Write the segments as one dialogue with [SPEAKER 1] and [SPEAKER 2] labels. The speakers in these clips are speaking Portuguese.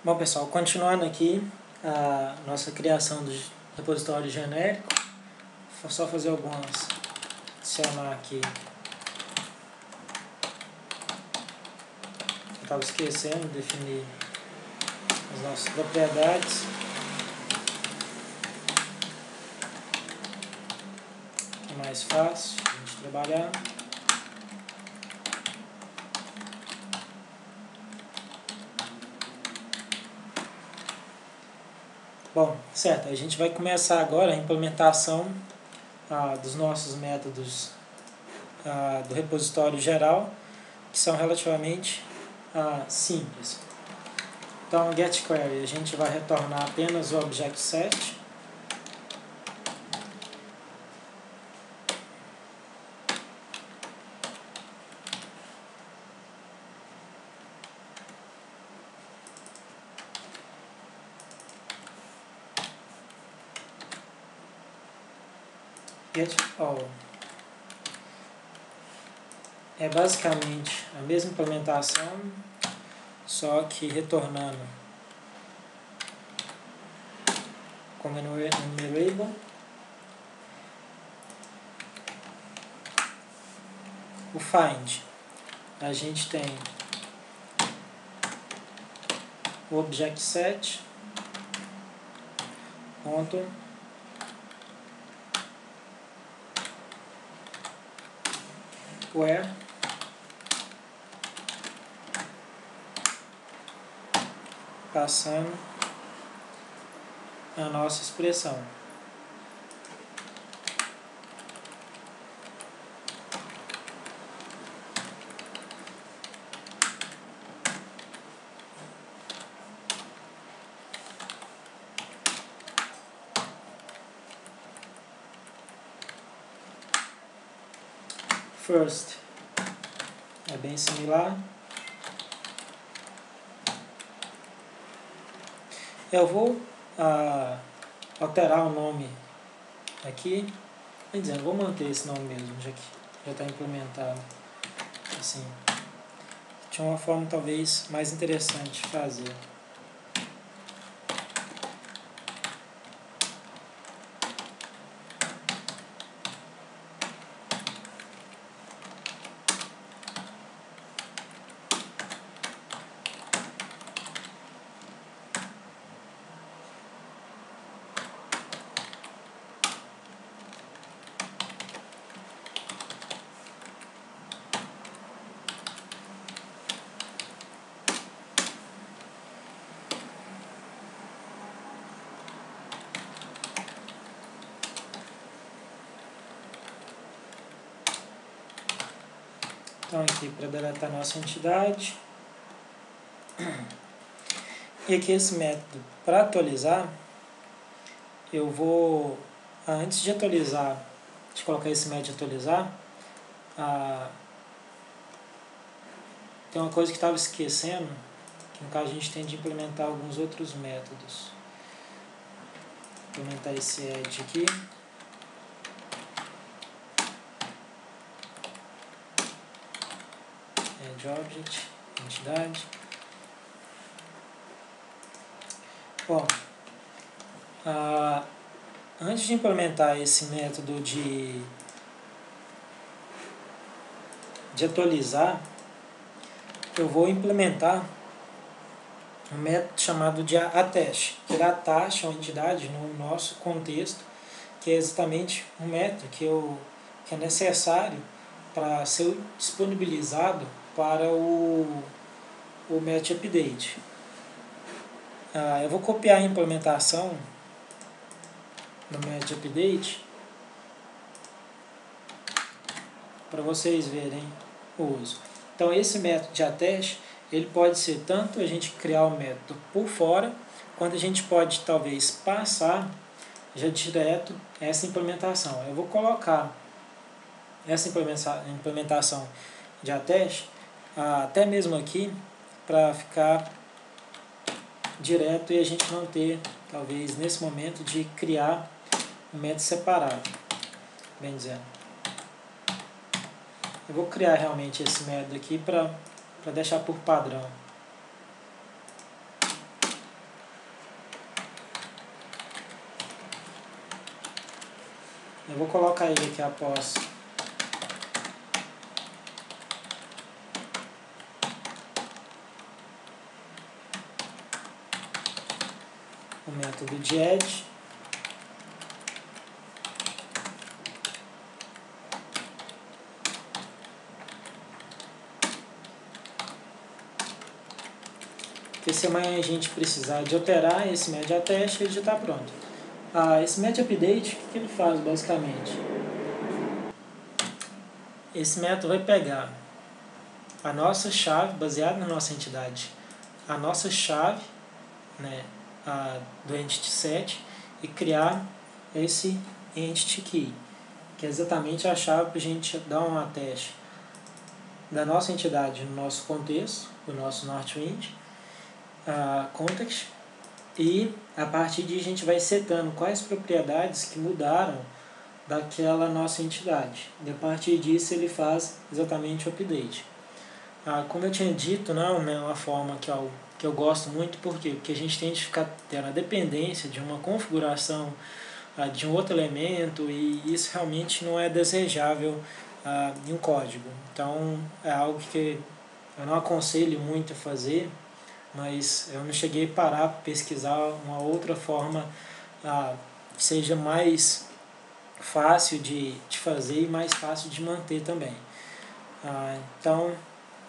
[SPEAKER 1] Bom, pessoal, continuando aqui a nossa criação do repositório genérico, vou só fazer algumas, adicionar aqui, eu estava esquecendo de definir as nossas propriedades. Que é mais fácil a gente trabalhar. Bom, certo, a gente vai começar agora a implementação dos nossos métodos do repositório geral, que são relativamente simples. Então, getQuery, a gente vai retornar apenas o Object7. getAll. É basicamente a mesma implementação, só que retornando como enumerable. O find, a gente tem o Object7 ponto where passando a nossa expressão. First é bem similar. Eu vou alterar o nome aqui, quer dizer, vou manter esse nome mesmo, já que já está implementado assim. Tinha uma forma talvez mais interessante de fazer. Então aqui para deletar nossa entidade. E aqui esse método para atualizar, eu vou, antes de atualizar, de colocar esse método de atualizar, tem uma coisa que estava esquecendo, que no caso a gente tem de implementar alguns outros métodos. Vou implementar esse add aqui. Add object, entidade. Bom, antes de implementar esse método de atualizar, eu vou implementar um método chamado de attach, que dá attach a uma entidade no nosso contexto, que é exatamente um método que é necessário para ser disponibilizado para o match update. Eu vou copiar a implementação no match update para vocês verem o uso. Então esse método de attach, ele pode ser tanto a gente criar o método por fora, quanto a gente pode talvez passar já direto essa implementação. Eu vou colocar essa implementação de attach até mesmo aqui para ficar direto e a gente não ter, talvez nesse momento, de criar um método separado, bem dizendo. Eu vou criar realmente esse método aqui para deixar por padrão. Eu vou colocar ele aqui após o método de add. Porque se amanhã a gente precisar de alterar esse MediaTest, ele já está pronto. Esse MediaUpdate, o que ele faz basicamente? Esse método vai pegar a nossa chave, baseada na nossa entidade, a nossa chave, né, do Entity Set, e criar esse Entity Key, que é exatamente a chave para a gente dar um teste da nossa entidade no nosso contexto, do nosso Northwind Context, e a partir disso a gente vai setando quais propriedades que mudaram daquela nossa entidade. E a partir disso ele faz exatamente o update. Como eu tinha dito, não é uma forma que eu gosto muito, por quê? Porque a gente tem que ficar tendo a dependência de uma configuração de um outro elemento, e isso realmente não é desejável em um código. Então é algo que eu não aconselho muito a fazer, mas eu não cheguei a parar para pesquisar uma outra forma que seja mais fácil de fazer e mais fácil de manter também. Então,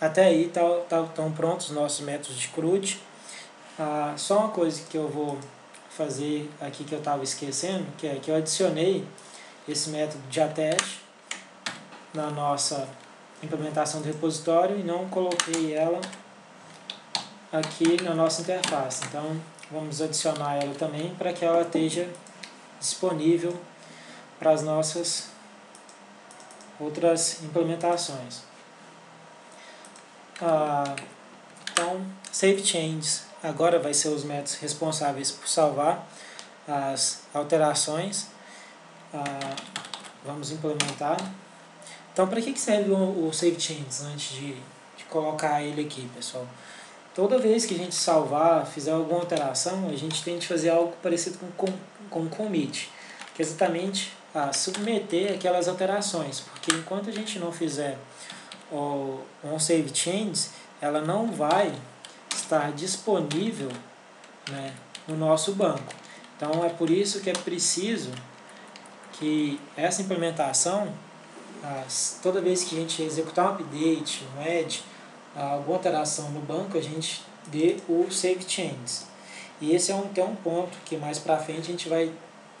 [SPEAKER 1] até aí estão prontos os nossos métodos de CRUD. Só uma coisa que eu vou fazer aqui que eu estava esquecendo, que é que eu adicionei esse método de attach na nossa implementação do repositório e não coloquei ela aqui na nossa interface. Então vamos adicionar ela também para que ela esteja disponível para as nossas outras implementações. Então, save changes agora vai ser os métodos responsáveis por salvar as alterações. Vamos implementar. Então, para que serve o save changes antes de colocar ele aqui, pessoal? Toda vez que a gente salvar, fizer alguma alteração, a gente tem que fazer algo parecido com commit, que é exatamente submeter aquelas alterações, porque enquanto a gente não fizer um save changes, ela não vai estar disponível, né, no nosso banco. Então é por isso que é preciso que essa implementação, toda vez que a gente executar um update, um add, alguma alteração no banco, a gente dê o save changes. E esse é um ponto que mais para frente a gente vai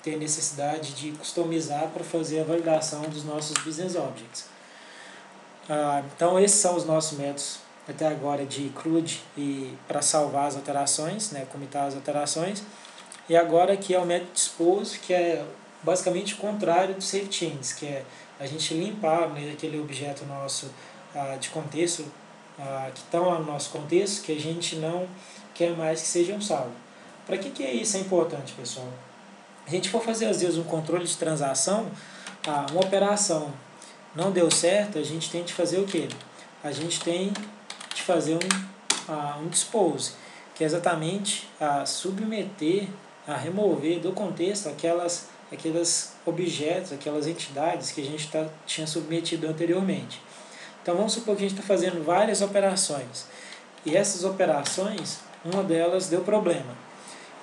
[SPEAKER 1] ter necessidade de customizar para fazer a validação dos nossos business objects. Então esses são os nossos métodos até agora de CRUD e para salvar as alterações, né, comitar as alterações. E agora aqui é o método dispose, que é basicamente o contrário do save changes, que é a gente limpar, né, aquele objeto nosso de contexto que estão lá no nosso contexto, que a gente não quer mais que sejam salvos. Para que isso é importante, pessoal? A gente for fazer às vezes um controle de transação, uma operação não deu certo, a gente tem de fazer o quê? A gente tem de fazer um dispose, que é exatamente submeter, remover do contexto aqueles objetos, aquelas entidades que a gente tinha submetido anteriormente. Então vamos supor que a gente está fazendo várias operações, e essas operações, uma delas deu problema.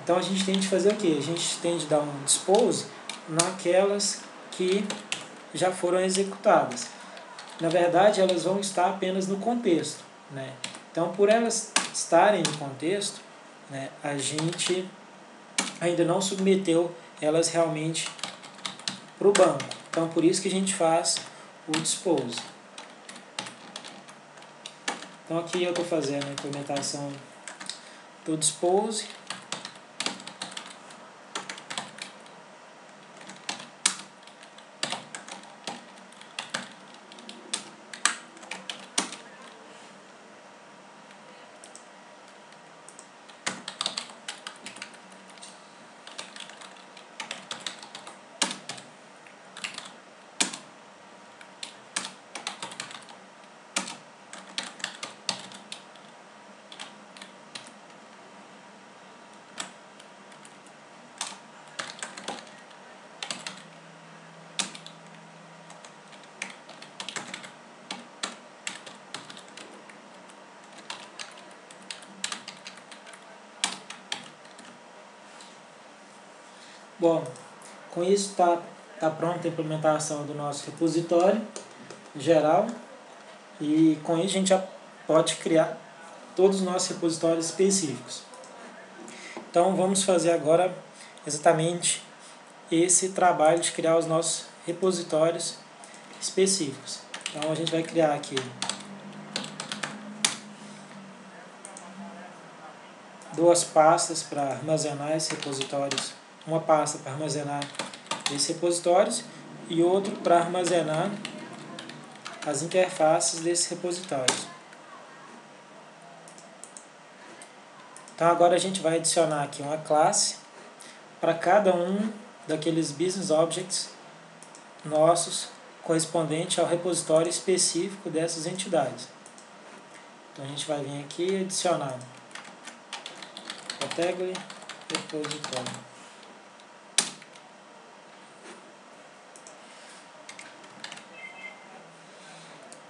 [SPEAKER 1] Então a gente tem de fazer o quê? A gente tem de dar um dispose naquelas que já foram executadas. Na verdade, elas vão estar apenas no contexto, né? Então, por elas estarem no contexto, né, a gente ainda não submeteu elas realmente para o banco. Então, por isso que a gente faz o dispose. Então, aqui eu estou fazendo a implementação do dispose. Bom, com isso está pronta a implementação do nosso repositório geral, e com isso a gente já pode criar todos os nossos repositórios específicos. Então vamos fazer agora exatamente esse trabalho de criar os nossos repositórios específicos. Então a gente vai criar aqui duas pastas para armazenar esses repositórios, uma pasta para armazenar esses repositórios e outro para armazenar as interfaces desses repositórios. Então agora a gente vai adicionar aqui uma classe para cada um daqueles business objects nossos correspondente ao repositório específico dessas entidades. Então a gente vai vir aqui e adicionar category repositório.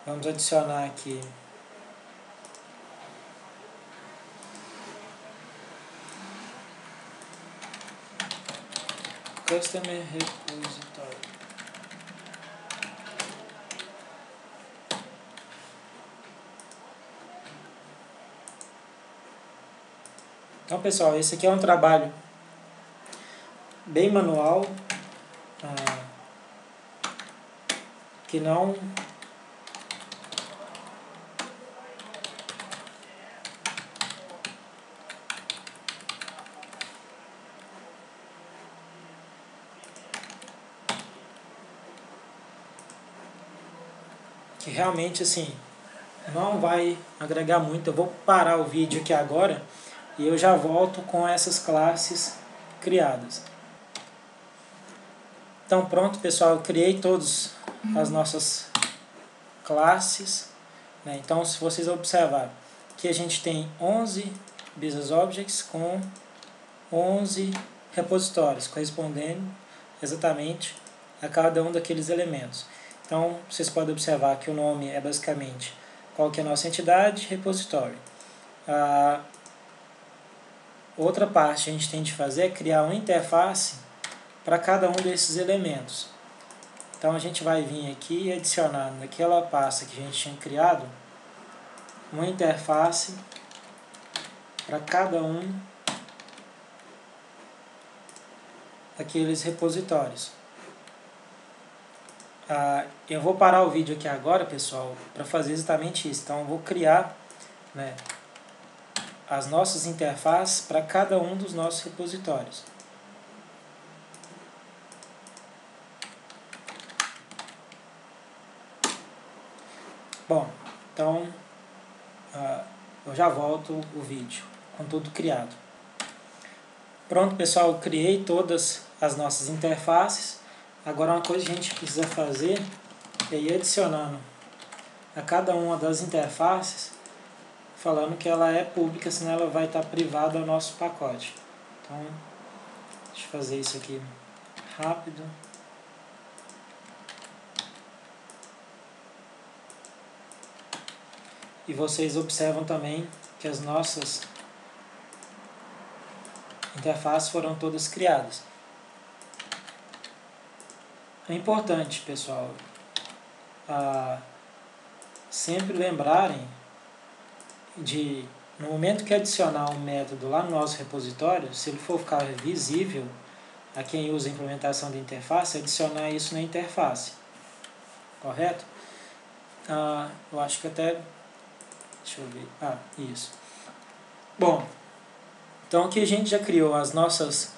[SPEAKER 1] Vamos adicionar aqui Customer Repository. Então, pessoal, esse aqui é um trabalho bem manual, que não que realmente assim não vai agregar muito. Eu vou parar o vídeo aqui agora e eu já volto com essas classes criadas. Então pronto, pessoal, eu criei todas as nossas classes, né? Então se vocês observarem que a gente tem 11 business objects com 11 repositórios correspondendo exatamente a cada um daqueles elementos. Então vocês podem observar que o nome é basicamente qual que é a nossa entidade, repositório. A outra parte que a gente tem de fazer é criar uma interface para cada um desses elementos. Então a gente vai vir aqui e adicionar naquela pasta que a gente tinha criado uma interface para cada um daqueles repositórios. Eu vou parar o vídeo aqui agora, pessoal, para fazer exatamente isso. Então eu vou criar, né, as nossas interfaces para cada um dos nossos repositórios. Bom, então eu já volto o vídeo com tudo criado. Pronto, pessoal, eu criei todas as nossas interfaces. Agora uma coisa que a gente precisa fazer é ir adicionando a cada uma das interfaces, falando que ela é pública, senão ela vai estar privada ao nosso pacote. Então, deixa eu fazer isso aqui rápido. E vocês observam também que as nossas interfaces foram todas criadas. É importante, pessoal, sempre lembrarem de, no momento que adicionar um método lá no nosso repositório, se ele for ficar visível a quem usa a implementação da interface, adicionar isso na interface. Correto? Eu acho que até... Deixa eu ver. Isso. Bom, então aqui a gente já criou os nossos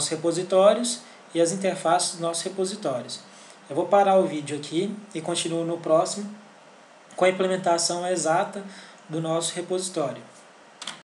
[SPEAKER 1] repositórios e as interfaces dos nossos repositórios. Eu vou parar o vídeo aqui e continuo no próximo com a implementação exata do nosso repositório.